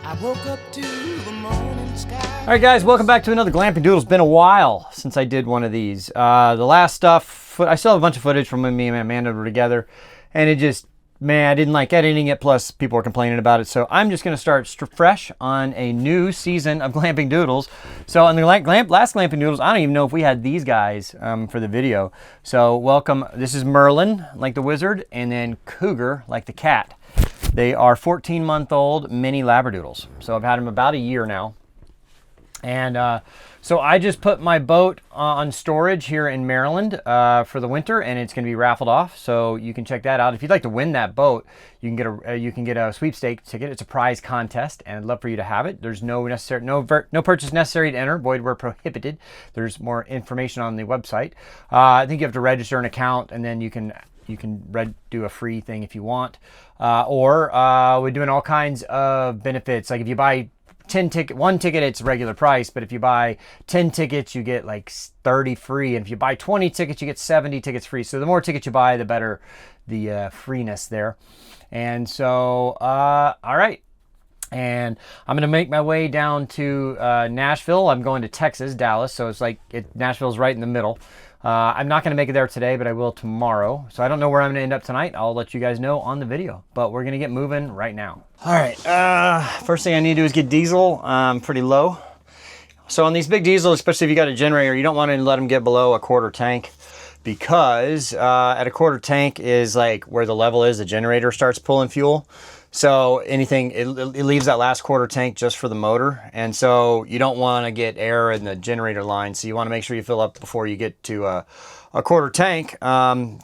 I woke up to the morning sky. All right, guys, welcome back to another Glamping Doodles. Been a while since I did one of these. The last stuff, I still have a bunch of footage from when me and Amanda were together, and it just, man, I didn't like editing it, plus people were complaining about it, so I'm just going to start fresh on a new season of Glamping Doodles. So on the last Glamping Doodles, I don't even know if we had these guys for the video. So welcome, this is Merlin, like the wizard, and then Cougar, like the cat. They are 14-month-old mini Labradoodles. So I've had them about a year now. And so I just put my boat on storage here in Maryland for the winter, and it's going to be raffled off. So you can check that out. If you'd like to win that boat, you can get a sweepstakes ticket. It's a prize contest, and I'd love for you to have it. There's no purchase necessary to enter. Void where prohibited. There's more information on the website. I think you have to register an account, and then you can do a free thing if you want. Or we're doing all kinds of benefits. Like if you buy one ticket, it's regular price, but if you buy 10 tickets, you get like 30 free. And if you buy 20 tickets, you get 70 tickets free. So the more tickets you buy, the better the freeness there. And so, all right. And I'm going to make my way down to Nashville. I'm going to Texas, Dallas. So it's like Nashville's right in the middle. I'm not going to make it there today, but I will tomorrow. So I don't know where I'm going to end up tonight. I'll let you guys know on the video. But we're going to get moving right now. All right. First thing I need to do is get diesel pretty low. So on these big diesels, especially if you got a generator, you don't want to let them get below a quarter tank, because at a quarter tank is like where the level is, the generator starts pulling fuel. So anything, it leaves that last quarter tank just for the motor. And so you don't want to get air in the generator line. So you want to make sure you fill up before you get to a quarter tank,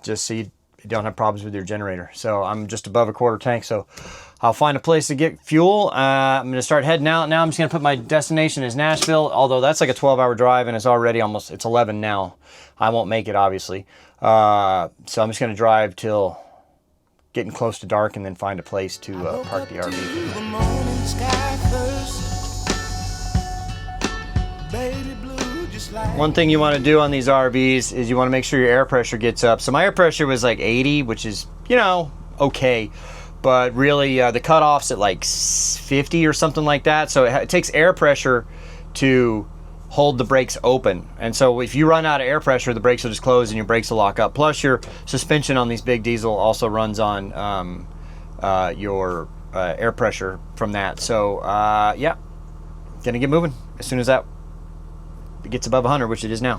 just so you don't have problems with your generator. So I'm just above a quarter tank. So I'll find a place to get fuel. I'm going to start heading out. Now I'm just going to put my destination as Nashville, although that's like a 12-hour drive and it's already it's 11 now. I won't make it, obviously. So I'm just going to drive till getting close to dark and then find a place to park the RV. One thing you want to do on these RVs is you want to make sure your air pressure gets up. So my air pressure was like 80, which is, you know, okay. But really the cutoff's at like 50 or something like that. So it takes air pressure to hold the brakes open. And so if you run out of air pressure, the brakes will just close and your brakes will lock up. Plus your suspension on these big diesel also runs on your air pressure from that. So yeah, gonna get moving as soon as that gets above 100, which it is now.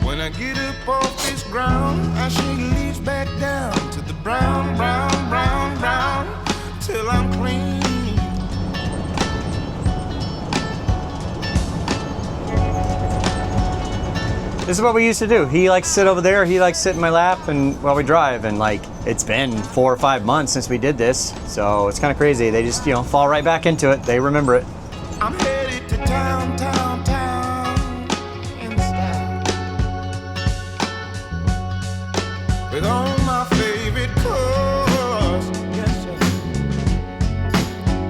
When I get up off this ground, I shake leaves back down to the brown, brown, brown, brown, till I'm clean. This is what we used to do. He likes to sit over there, he likes to sit in my lap and while we drive, and like it's been 4 or 5 months since we did this, so it's kind of crazy. They just, you know, fall right back into it. They remember it. I'm headed to town, town, town in style, with all my favorite cars. Yes, sir.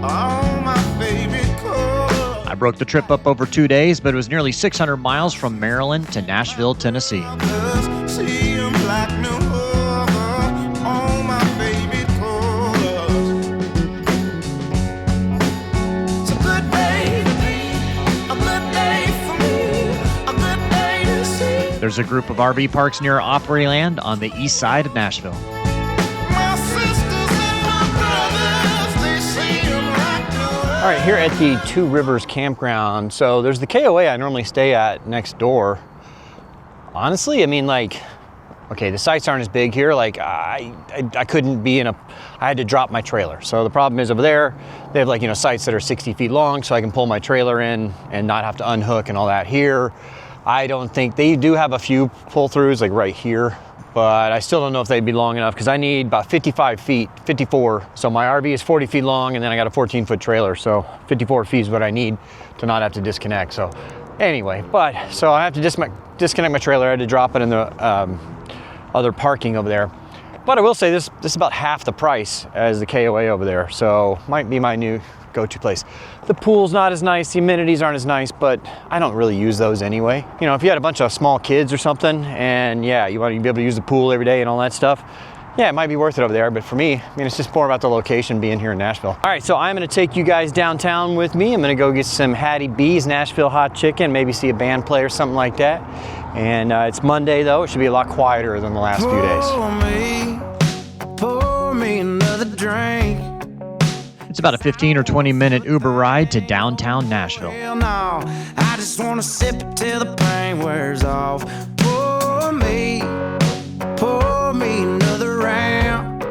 All my favorite cars. I broke the trip up over 2 days, but it was nearly 600 miles from Maryland to Nashville, Tennessee. See 'em like no other, all my favorite colors. It's a good day to be, a good day for me, a good day to see. There's a group of RV parks near Opryland on the east side of Nashville. My sisters and my brothers, they see 'em like no other. All right, here at the Two Rivers Campground. So there's the KOA I normally stay at next door. Honestly, I mean, like, okay, the sites aren't as big here. Like I couldn't be I had to drop my trailer. So the problem is over there, they have like, you know, sites that are 60 feet long, so I can pull my trailer in and not have to unhook and all that. Here, I don't think, they do have a few pull-throughs like right here, but I still don't know if they'd be long enough because I need about 54. So my RV is 40 feet long and then I got a 14-foot trailer. So 54 feet is what I need to not have to disconnect. So anyway, so I have to disconnect my trailer. I had to drop it in the other parking over there. But I will say this is about half the price as the KOA over there. So might be my new go-to place. The pool's not as nice, the amenities aren't as nice, but I don't really use those anyway. You know, if you had a bunch of small kids or something, and yeah, you want to be able to use the pool every day and all that stuff, yeah, it might be worth it over there, but for me, I mean, it's just more about the location being here in Nashville. All right, so I'm gonna take you guys downtown with me. I'm gonna go get some Hattie B's Nashville hot chicken, maybe see a band play or something like that. And it's Monday though, it should be a lot quieter than the last few days. Pour me another drink. It's about a 15 or 20 minute Uber ride to downtown Nashville. Hell no, I just wanna sip it till the pain wears off. Pour me another round.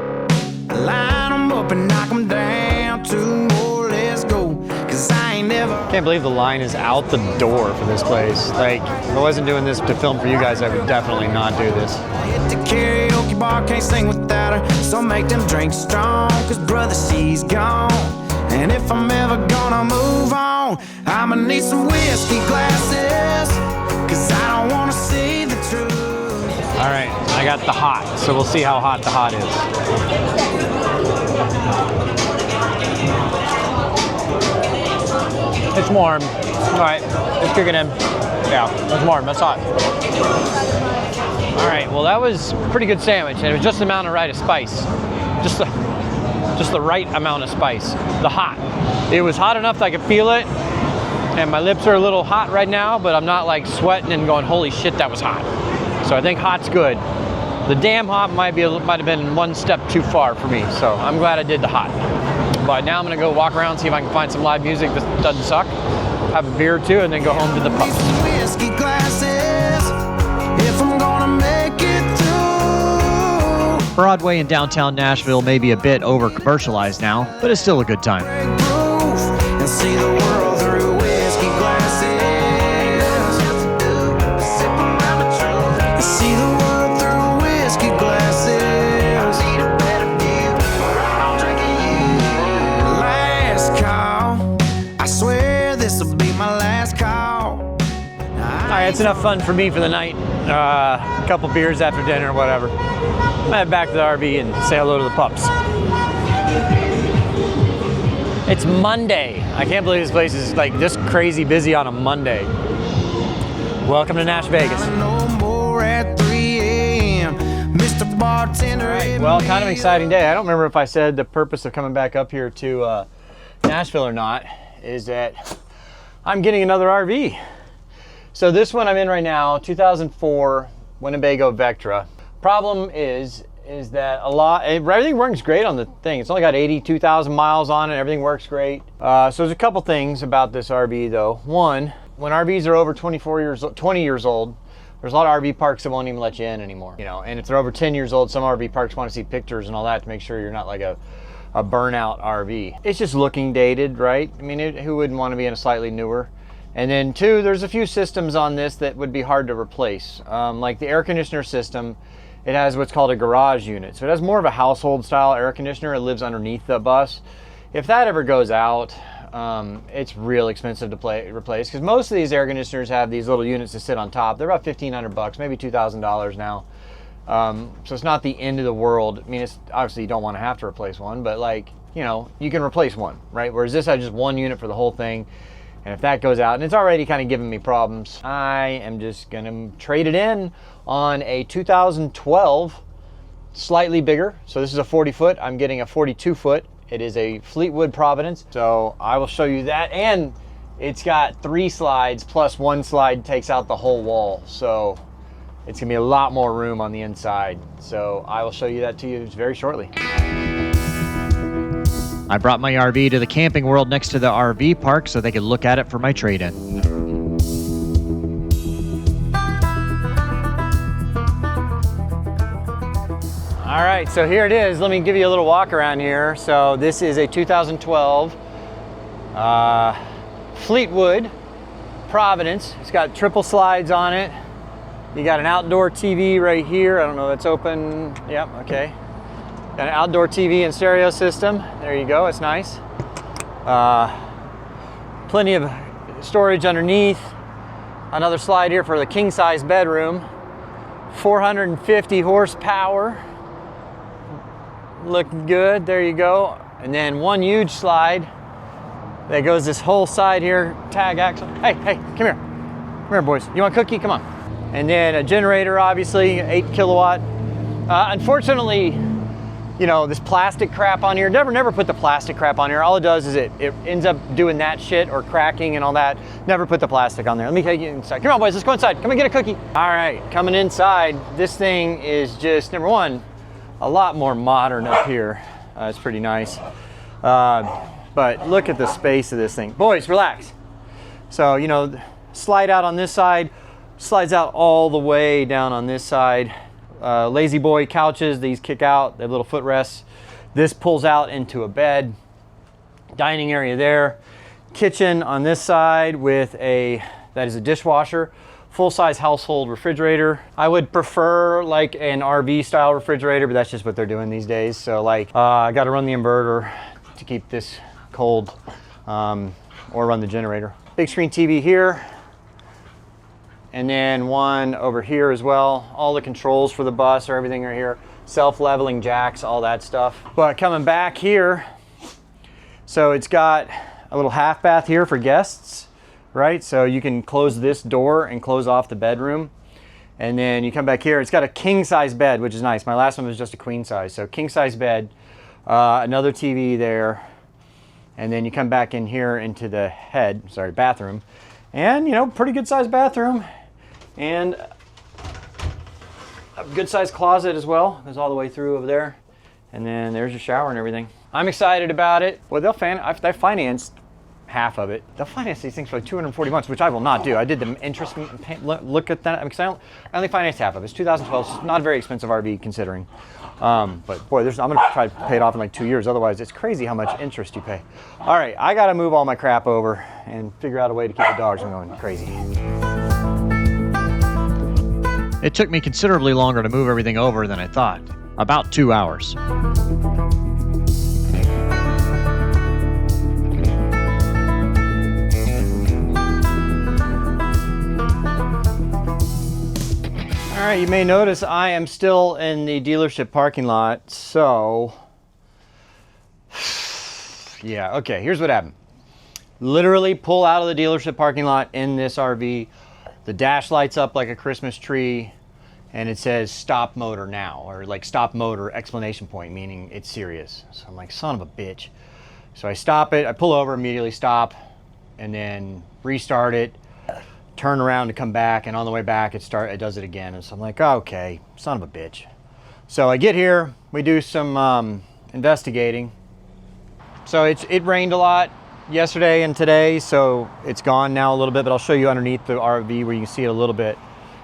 Line them up and knock them down. Two more, let's go. Cause I ain't never. Can't believe the line is out the door for this place. Like, if I wasn't doing this to film for you guys, I would definitely not do this. Hit the karaoke bar, can't sing without her. So make them drinks strong, cause brother, she's gone. And if I'm ever gonna move on, I'ma need some whiskey glasses, cause I don't wanna see the truth. All right, I got the hot, so we'll see how hot the hot is. It's warm. All right, let's kick it in. Yeah, it's warm, that's hot. All right, well that was a pretty good sandwich, and it was just the amount of right of spice. Just the right amount of spice. The hot. It was hot enough that I could feel it, and my lips are a little hot right now, but I'm not like sweating and going, holy shit, that was hot. So I think hot's good. The damn hot might have been one step too far for me, so I'm glad I did the hot. But now I'm gonna go walk around, see if I can find some live music that doesn't suck, have a beer or two, and then go home to the pub. Whiskey glasses, if I'm gonna make it through. Broadway in downtown Nashville may be a bit over commercialized now, but it's still a good time. Break proof and see the world through whiskey glasses. Sip around the truth and see the world through whiskey glasses. I need a better view, or I'm drinking you. Last call, I swear this'll be my last call. All right, it's enough fun for me for the night. A couple beers after dinner or whatever. I'm gonna head back to the RV and say hello to the pups. It's Monday. I can't believe this place is like this crazy busy on a Monday. Welcome to Nash Vegas. No more at 3 a.m. Mr. Bartender. Right, well, kind of an exciting day. I don't remember if I said the purpose of coming back up here to Nashville or not, is that I'm getting another RV. So this one I'm in right now, 2004 Winnebago Vectra. Problem is that everything works great on the thing. It's only got 82,000 miles on it. Everything works great. So there's a couple things about this RV though. One, when RVs are over 20 years old, there's a lot of RV parks that won't even let you in anymore. You know, and if they're over 10 years old, some RV parks want to see pictures and all that to make sure you're not like a burnout RV. It's just looking dated, right? I mean, who wouldn't want to be in a slightly newer? And then two, there's a few systems on this that would be hard to replace. Like the air conditioner system, it has what's called a garage unit. So it has more of a household style air conditioner. It lives underneath the bus. If that ever goes out, it's real expensive to replace, because most of these air conditioners have these little units that sit on top. They're about $1,500, maybe $2,000 now. So it's not the end of the world. I mean, it's obviously you don't want to have to replace one, but like, you know, you can replace one, right? Whereas this has just one unit for the whole thing. And if that goes out, and it's already kind of giving me problems, I am just gonna trade it in on a 2012, slightly bigger. So this is a 40 foot, I'm getting a 42 foot. It is a Fleetwood Providence. So I will show you that. And it's got 3 slides plus 1 slide takes out the whole wall. So it's gonna be a lot more room on the inside. So I will show you that to you very shortly. I brought my RV to the Camping World next to the RV park so they could look at it for my trade-in. All right, so here it is. Let me give you a little walk around here. So this is a 2012 Fleetwood Providence. It's got triple slides on it. You got an outdoor TV right here. I don't know if that's open. Yep, okay. Got an outdoor TV and stereo system. There you go, it's nice. Plenty of storage underneath. Another slide here for the king size bedroom. 450 horsepower. Looking good, there you go. And then one huge slide that goes this whole side here, tag axle. Hey, come here. Come here, boys. You want a cookie? Come on. And then a generator, obviously, 8 kilowatt. Unfortunately, you know, this plastic crap on here. Never put the plastic crap on here. All it does is it ends up doing that shit or cracking and all that. Never put the plastic on there. Let me take you inside. Come on, boys, let's go inside. Come and get a cookie. All right, coming inside. This thing is just, number one, a lot more modern up here. It's pretty nice. But look at the space of this thing. Boys, relax. So, you know, slide out on this side, slides out all the way down on this side. Lazy boy couches, these kick out, they have little footrests. This pulls out into a bed. Dining area there. Kitchen on this side with that is a dishwasher. Full-size household refrigerator. I would prefer like an RV style refrigerator, but that's just what they're doing these days. So like, I gotta run the inverter to keep this cold, or run the generator. Big screen TV here. And then one over here as well. All the controls for the bus or everything are here. Self-leveling jacks, all that stuff. But coming back here, so it's got a little half bath here for guests, right? So you can close this door and close off the bedroom. And then you come back here, it's got a king size bed, which is nice. My last one was just a queen size. So king size bed, another TV there. And then you come back in here into the bathroom. And, you know, pretty good sized bathroom. And a good sized closet as well. Goes all the way through over there. And then there's your shower and everything. I'm excited about it. Well, they financed half of it. They'll finance these things for like 240 months, which I will not do. I did the interest, look at that. I only financed half of it. It's 2012. It's not a very expensive RV considering. But boy, I'm gonna try to pay it off in like 2 years. Otherwise, it's crazy how much interest you pay. All right, I gotta move all my crap over and figure out a way to keep the dogs from going crazy. It took me considerably longer to move everything over than I thought. About 2 hours. All right, you may notice I am still in the dealership parking lot, so yeah, okay, here's what happened. Literally pull out of the dealership parking lot in this RV. The dash lights up like a Christmas tree, and it says stop motor now, or like stop motor exclamation point, meaning it's serious. So I'm like, son of a bitch. So I stop it, I pull over, immediately stop, and then restart it, turn around to come back, and on the way back it does it again. And so I'm like, oh, okay, son of a bitch. So I get here, we do some investigating. So it rained a lot yesterday and today, so it's gone now a little bit, but I'll show you underneath the RV where you can see it a little bit.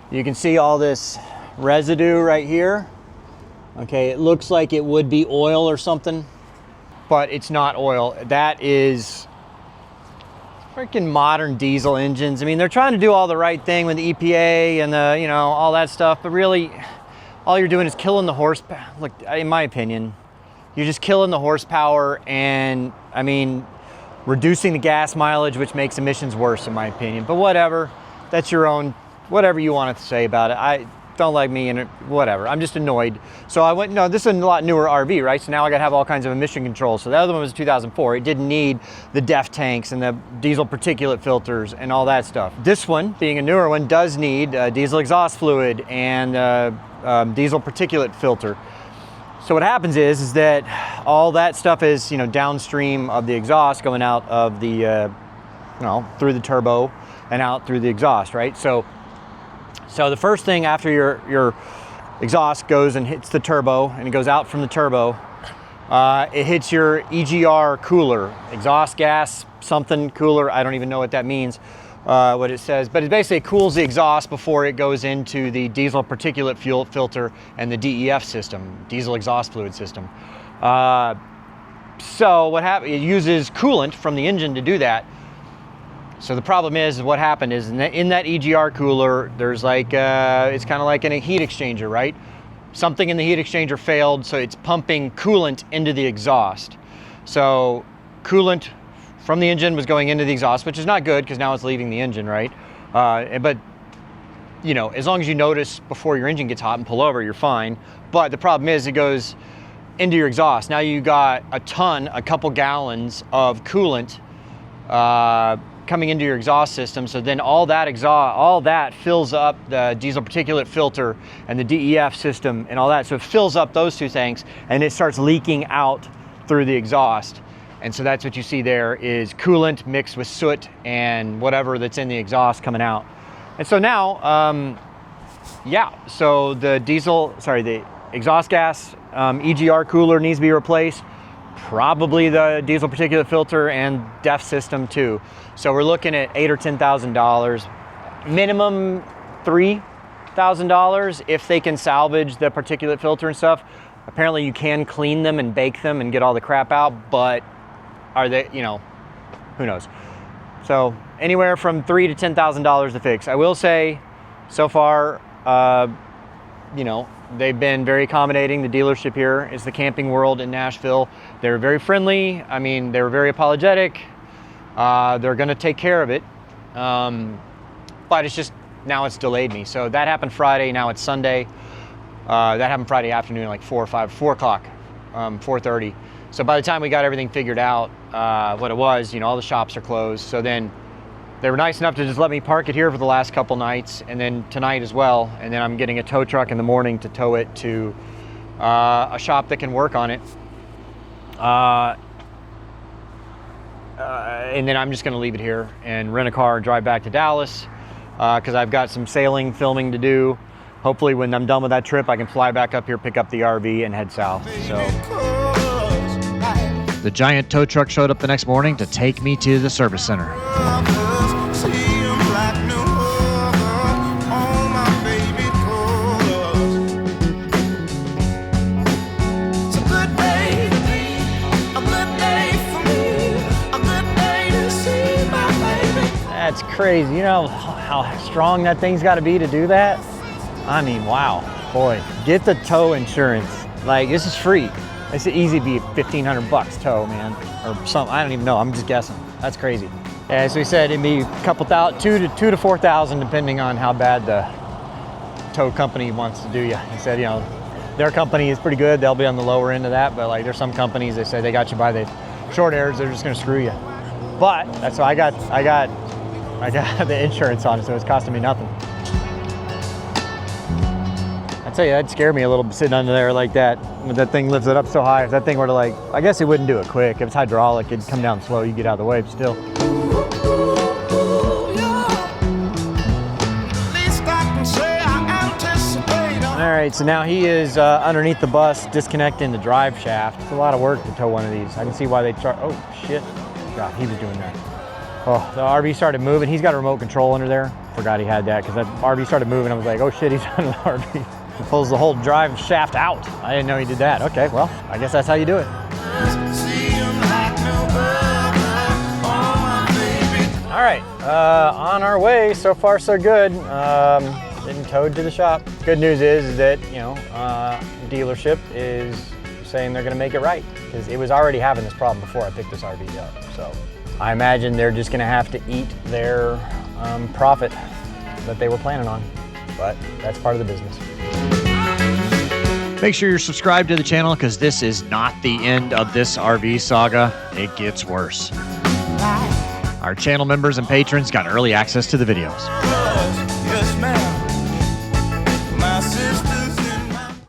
You can see all this residue right here. Okay, it looks like it would be oil or something, but it's not oil. That is freaking modern diesel engines. I mean, they're trying to do all the right thing with the EPA and the, you know, all that stuff, but really all you're doing is killing the horsepower. Look, in my opinion, you're just killing the horsepower and, I mean, reducing the gas mileage, which makes emissions worse in my opinion. But whatever, that's your own, whatever you want to say about it. I don't like me in it, whatever. I'm just annoyed. So I went, no, this is a lot newer RV, right? So now I got to have all kinds of emission controls. So the other one was 2004. It didn't need the DEF tanks and the diesel particulate filters and all that stuff. This one, being a newer one, does need diesel exhaust fluid and diesel particulate filter. So what happens is that all that stuff is, you know, downstream of the exhaust going out of the, you know, through the turbo and out through the exhaust, right? So the first thing after your exhaust goes and hits the turbo and it goes out from the turbo, it hits your EGR cooler, exhaust gas something cooler. I don't even know what that means, what it says, but it basically cools the exhaust before it goes into the diesel particulate fuel filter and the DEF system, diesel exhaust fluid system. So what happened? It uses coolant from the engine to do that. So the problem is what happened is in that EGR cooler, there's like, it's kind of like in a heat exchanger, right? Something in the heat exchanger failed, so it's pumping coolant into the exhaust. So coolant from the engine was going into the exhaust, which is not good because now it's leaving the engine, right? But you know, as long as you notice before your engine gets hot and pull over, you're fine. But the problem is it goes into your exhaust. Now you got a couple gallons of coolant coming into your exhaust system. So then all that fills up the diesel particulate filter and the DEF system and all that. So it fills up those two things, and it starts leaking out through the exhaust. And so that's what you see there is coolant mixed with soot and whatever that's in the exhaust coming out. And so now, yeah, so the exhaust gas EGR cooler needs to be replaced. Probably the diesel particulate filter and DEF system too. So we're looking at $8,000 or $10,000, minimum $3,000 if they can salvage the particulate filter and stuff. Apparently you can clean them and bake them and get all the crap out, but are they, you know, who knows? So anywhere from $3,000 to $10,000 to fix. I will say, so far, you know, they've been very accommodating. The dealership here is the Camping World in Nashville. They're very friendly. I mean, they were very apologetic. They're going to take care of it. But it's just, now it's delayed me. So that happened Friday, now it's Sunday. That happened Friday afternoon, like 4 o'clock, 4:30. So by the time we got everything figured out, what it was, you know, all the shops are closed. So then they were nice enough to just let me park it here for the last couple nights, and then tonight as well. And then I'm getting a tow truck in the morning to tow it to a shop that can work on it. And then I'm just going to leave it here and rent a car and drive back to Dallas because I've got some sailing filming to do. Hopefully when I'm done with that trip, I can fly back up here, pick up the RV, and head south. So The giant tow truck showed up the next morning to take me to the service center. That's crazy. You know how strong that thing's got to be to do that? I mean, wow. Boy, get the tow insurance. Like, this is free. It's easy to be $1,500 tow, man. Or something. I don't even know. I'm just guessing. That's crazy. Yeah, so he said it'd be a couple thousand, $2,000 to $4,000, depending on how bad the tow company wants to do you. He said, you know, their company is pretty good. They'll be on the lower end of that. But like, there's some companies, they say they got you by the short hairs. They're just going to screw you. But that's why I got the insurance on it, so it's costing me nothing. I tell you, that'd scare me a little bit sitting under there like that. When that thing lifts it up so high, if that thing were to like, I guess it wouldn't do it quick. If it's hydraulic, it'd come down slow. You get out of the way, but still. All right, so now he is underneath the bus, disconnecting the drive shaft. It's a lot of work to tow one of these. I can see why they charge. Oh shit! God, he was doing that. Oh, the RV started moving. He's got a remote control under there. Forgot he had that because that RV started moving. I was like, oh shit, he's on an RV. He pulls the whole drive shaft out. I didn't know he did that. Okay, well, I guess that's how you do it. All right, on our way. So far, so good. Getting towed to the shop. Good news is that, you know, dealership is saying they're going to make it right because it was already having this problem before I picked this RV up. So I imagine they're just going to have to eat their profit that they were planning on, but that's part of the business. Make sure you're subscribed to the channel because this is not the end of this RV saga. It gets worse. Our channel members and patrons got early access to the videos.